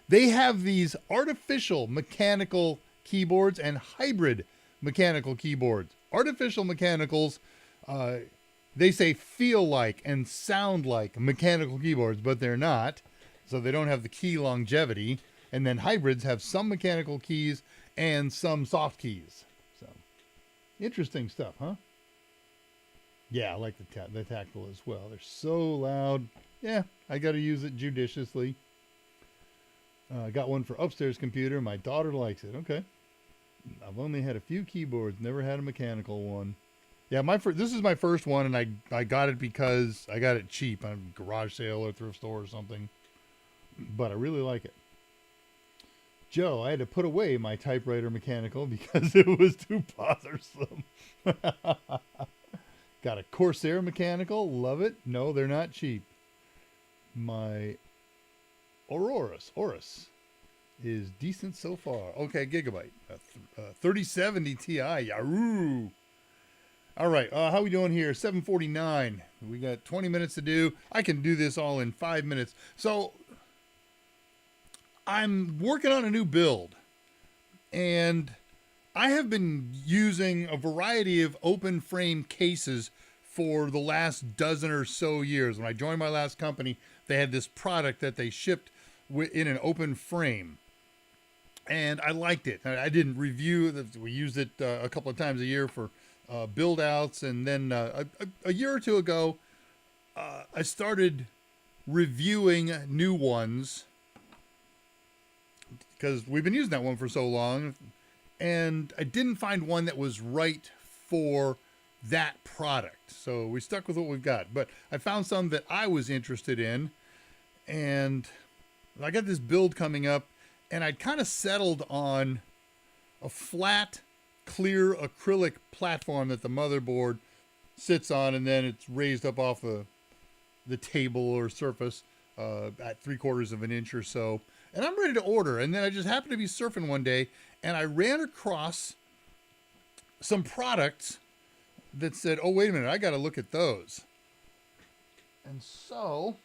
They have these artificial mechanical keyboards and hybrid mechanical keyboards. Artificial mechanicals, they say feel like and sound like mechanical keyboards, but they're not. So they don't have the key longevity. And then hybrids have some mechanical keys and some soft keys. So interesting stuff, huh? Yeah, I like the tactile as well. They're so loud. Yeah, I got to use it judiciously. I got one for upstairs computer. My daughter likes it. Okay. I've only had a few keyboards. Never had a mechanical one. Yeah, this is my first one, and I got it because I got it cheap on a garage sale or thrift store or something. But I really like it. Joe, I had to put away my typewriter mechanical because it was too bothersome. Got a Corsair mechanical. Love it. No, they're not cheap. My Aorus is decent so far. Okay, Gigabyte. 3070 Ti. Yahoo! All right, how we doing here? 7:49. We got 20 minutes to do. I can do this all in 5 minutes. So I'm working on a new build, and I have been using a variety of open frame cases for the last dozen or so years. When I joined my last company, they had this product that they shipped in an open frame. And I liked it. I didn't review. We used it a couple of times a year for build outs. And then a year or two ago, I started reviewing new ones because we've been using that one for so long. And I didn't find one that was right for that product. So we stuck with what we've got. But I found some that I was interested in. And I got this build coming up. And I'd kind of settled on a flat, clear acrylic platform that the motherboard sits on. And then it's raised up off the table or surface at 3/4 of an inch or so. And I'm ready to order. And then I just happened to be surfing one day. And I ran across some products that said, oh, wait a minute, I got to look at those. And so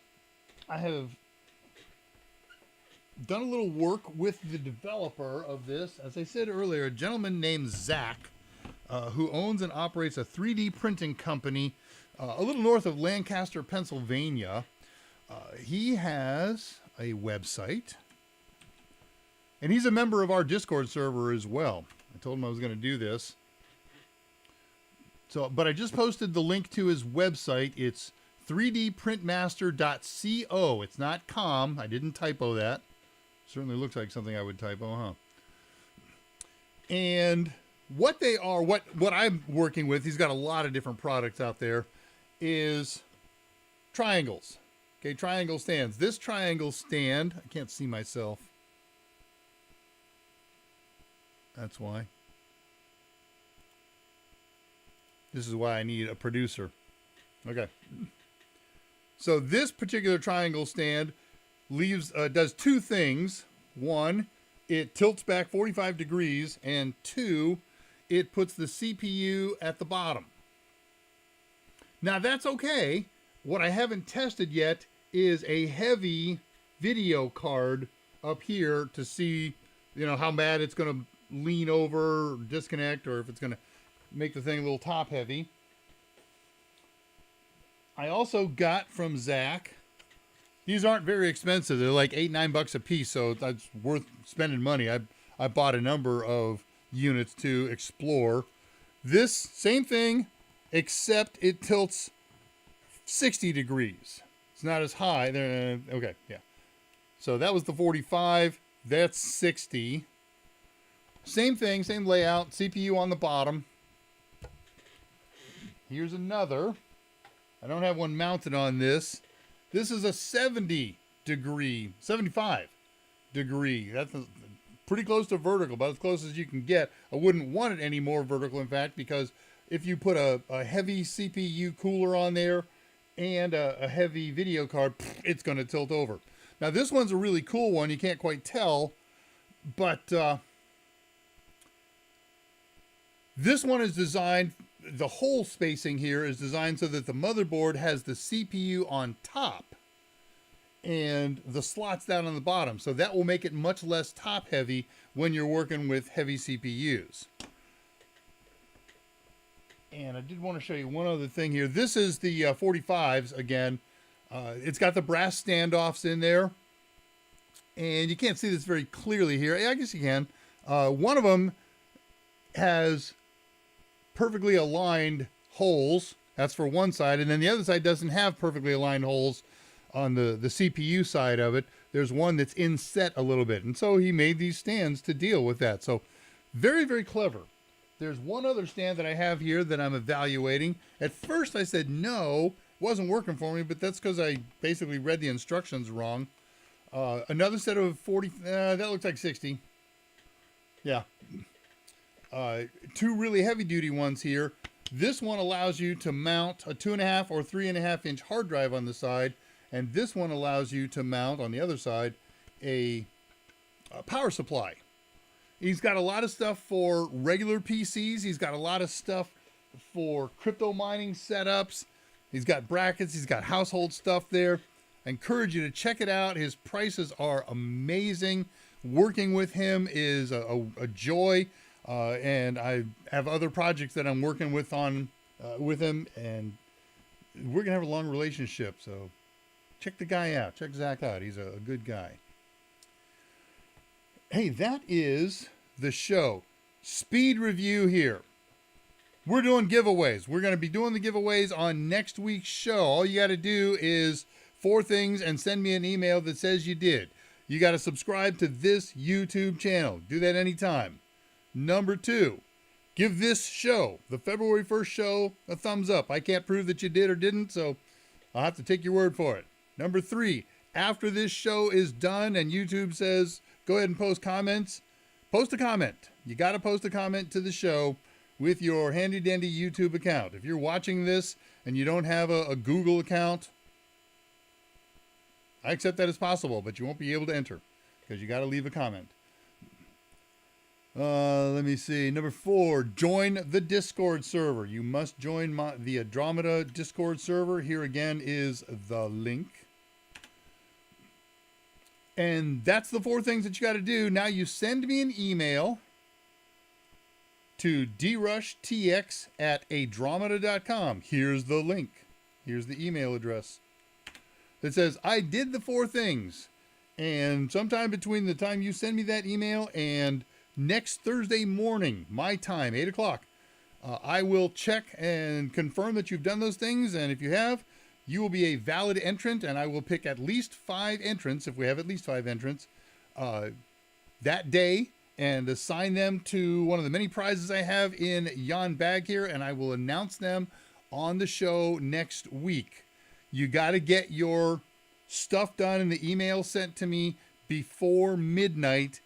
I have done a little work with the developer of this. As I said earlier, a gentleman named Zach, who owns and operates a 3D printing company a little north of Lancaster, Pennsylvania. He has a website. And he's a member of our Discord server as well. I told him I was going to do this. But I just posted the link to his website. It's 3dprintmaster.co. It's not com. I didn't typo that. Certainly looks like something I would typo, huh? And what they are, what I'm working with, he's got a lot of different products out there, is triangles. Okay, triangle stands. This triangle stand, I can't see myself. That's why. This is why I need a producer. Okay. So this particular triangle stand does two things. One, it tilts back 45 degrees, and two, it puts the CPU at the bottom. Now that's okay. What I haven't tested yet is a heavy video card up here to see, how bad it's going to lean over or disconnect, or if it's going to make the thing a little top heavy. I also got from Zach, these aren't very expensive. They're like $8-9 a piece, so that's worth spending money. I bought a number of units to explore. This same thing, except it tilts 60 degrees. It's not as high. Okay, yeah. So that was the 45. That's 60. Same thing, same layout, CPU on the bottom. Here's another. I don't have one mounted on this. This is a 75 degree. That's pretty close to vertical, but as close as you can get. I wouldn't want it any more vertical, in fact, because if you put a heavy CPU cooler on there and a heavy video card, it's going to tilt over. Now, this one's a really cool one. You can't quite tell, but this one is designed, the whole spacing here is designed so that the motherboard has the CPU on top and the slots down on the bottom. So that will make it much less top heavy when you're working with heavy CPUs. And I did want to show you one other thing here. This is the 45s again. It's got the brass standoffs in there. And you can't see this very clearly here. I guess you can. One of them has perfectly aligned holes. That's for one side. And then the other side doesn't have perfectly aligned holes on the CPU side of it. There's one that's inset a little bit. And so he made these stands to deal with that. So very, very clever. There's one other stand that I have here that I'm evaluating. At first I said no, wasn't working for me, but that's because I basically read the instructions wrong. Another set of 40, that looks like 60. Yeah. Two really heavy duty ones here. This one allows you to mount a 2.5 or 3.5 inch hard drive on the side. And this one allows you to mount on the other side a power supply. He's got a lot of stuff for regular PCs. He's got a lot of stuff for crypto mining setups. He's got brackets. He's got household stuff there. I encourage you to check it out. His prices are amazing. Working with him is a joy. And I have other projects that I'm working with with him, and we're gonna have a long relationship. So check the guy out. Check Zach out. He's a good guy. Hey, that is the show. Speed review here. We're doing giveaways. We're going to be doing the giveaways on next week's show. All you got to do is 4 things and send me an email that says you did. You got to subscribe to this YouTube channel. Do that anytime. Number 2, give this show, the February 1st show, a thumbs up. I can't prove that you did or didn't, so I'll have to take your word for it. Number 3, after this show is done and YouTube says, go ahead and post comments, post a comment. You got to post a comment to the show with your handy dandy YouTube account. If you're watching this and you don't have a Google account, I accept that as possible, but you won't be able to enter because you got to leave a comment. Let me see. Number 4, join the Discord server. You must join the ADRAMADA Discord server. Here again is the link. And that's the 4 things that you got to do. Now you send me an email to drushtx@adramada.com. Here's the link. Here's the email address. It says, I did the 4 things. And sometime between the time you send me that email and next Thursday morning, my time, 8 o'clock, I will check and confirm that you've done those things. And if you have, you will be a valid entrant, and I will pick at least 5 entrants, if we have at least 5 entrants, that day, and assign them to one of the many prizes I have in yon bag here, and I will announce them on the show next week. You got to get your stuff done and the email sent to me before midnight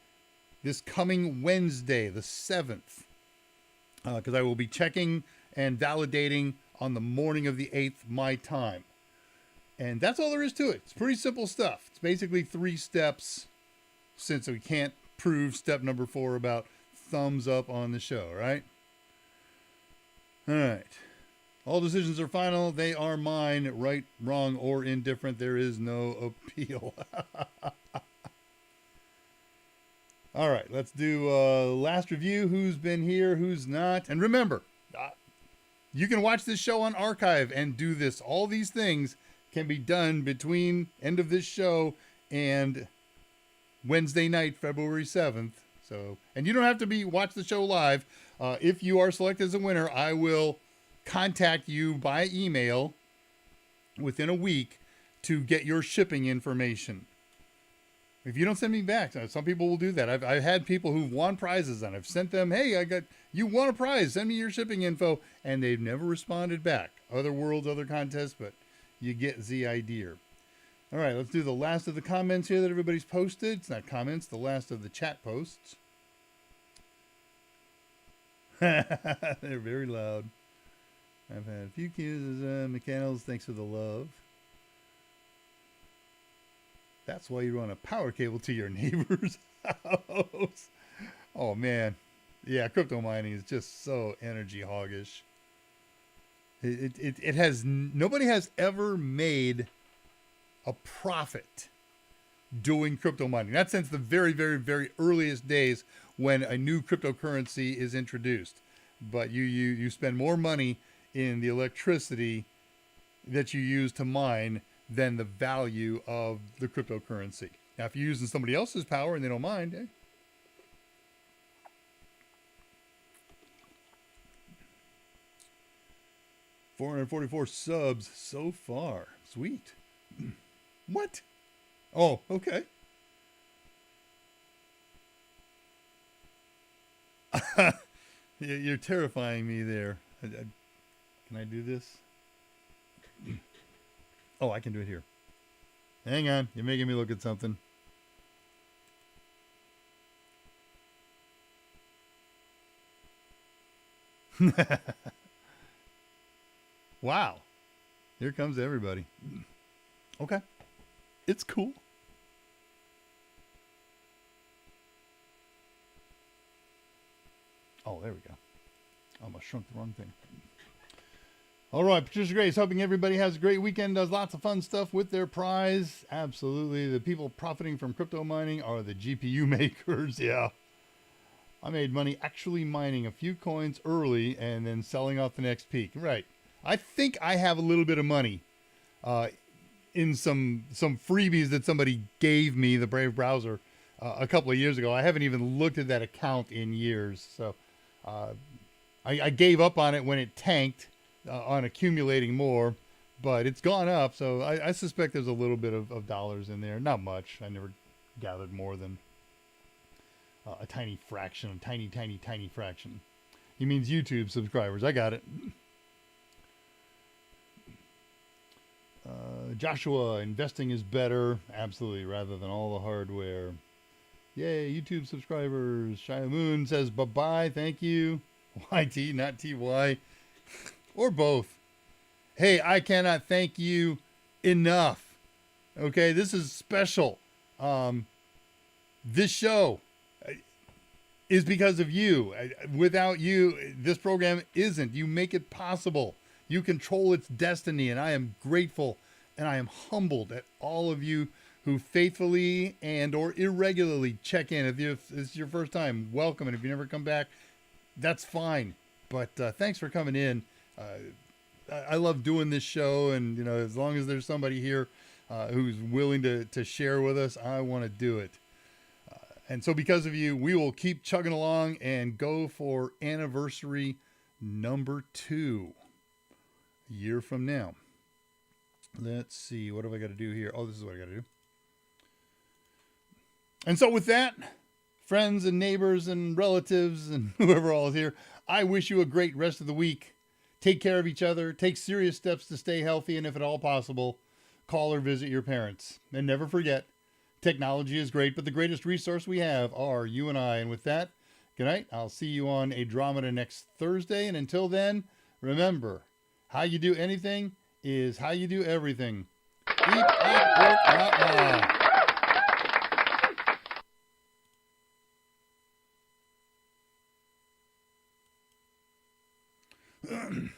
this coming Wednesday, the 7th, because I will be checking and validating on the morning of the 8th, my time. And that's all there is to it. It's pretty simple stuff. It's basically 3 steps, since we can't prove step number 4 about thumbs up on the show, right? All right. All decisions are final. They are mine, right, wrong, or indifferent. There is no appeal. All right, let's do last review. Who's been here, who's not. And remember, you can watch this show on archive and do this. All these things can be done between end of this show and Wednesday night, February 7th. So, and you don't have to watch the show live. If you are selected as a winner, I will contact you by email within a week to get your shipping information. If you don't send me back, some people will do that. I've had people who've won prizes and I've sent them, hey, you won a prize, send me your shipping info, and they've never responded back. Other worlds, other contests, but you get the idea. All right, let's do the last of the comments here that everybody's posted. It's not comments, the last of the chat posts. They're very loud. I've had a few cues as McCannels. Thanks for the love. That's why you run a power cable to your neighbor's house. Oh, man. Yeah, crypto mining is just so energy hoggish. It has, nobody has ever made a profit doing crypto mining. Not since the very, very, very earliest days when a new cryptocurrency is introduced. But you spend more money in the electricity that you use to mine than the value of the cryptocurrency. Now, if you're using somebody else's power and they don't mind, eh? $444 subs so far. Sweet. What? Oh, okay. You're terrifying me there. Can I do this? Oh, I can do it here. Hang on. You're making me look at something. Wow. Here comes everybody. Okay. It's cool. Oh, there we go. Almost shrunk the wrong thing. All right, Patricia Grace, hoping everybody has a great weekend, does lots of fun stuff with their prize. Absolutely. The people profiting from crypto mining are the GPU makers. Yeah. I made money actually mining a few coins early and then selling off the next peak. Right. I think I have a little bit of money uh, in some freebies that somebody gave me, the Brave browser, a couple of years ago. I haven't even looked at that account in years. So uh, I gave up on it when it tanked on accumulating more, but it's gone up. So I suspect there's a little bit of dollars in there. Not much. I never gathered more than a tiny fraction, a tiny fraction. He means YouTube subscribers. I got it. Joshua, investing is better. Absolutely, rather than all the hardware. Yay, YouTube subscribers. Shia Moon says bye-bye. Thank you. YT, not TY. Or both. Hey, I cannot thank you enough. Okay, this is special. This show is because of you. Without you, this program isn't. You make it possible. You control its destiny, and I am grateful and I am humbled at all of you who faithfully and or irregularly check in. If this is your first time, welcome. And if you never come back, that's fine. But thanks for coming in. I love doing this show, and as long as there's somebody here who's willing to share with us, I want to do it. And so because of you, we will keep chugging along and go for anniversary number 2 a year from now. Let's see. What have I got to do here? Oh, this is what I got to do. And so with that, friends and neighbors and relatives and whoever all is here, I wish you a great rest of the week. Take care of each other. Take serious steps to stay healthy. And if at all possible, call or visit your parents. And never forget, technology is great, but the greatest resource we have are you and I. And with that, good night. I'll see you on ADRAMADA next Thursday. And until then, remember, how you do anything is how you do everything. Eat, work,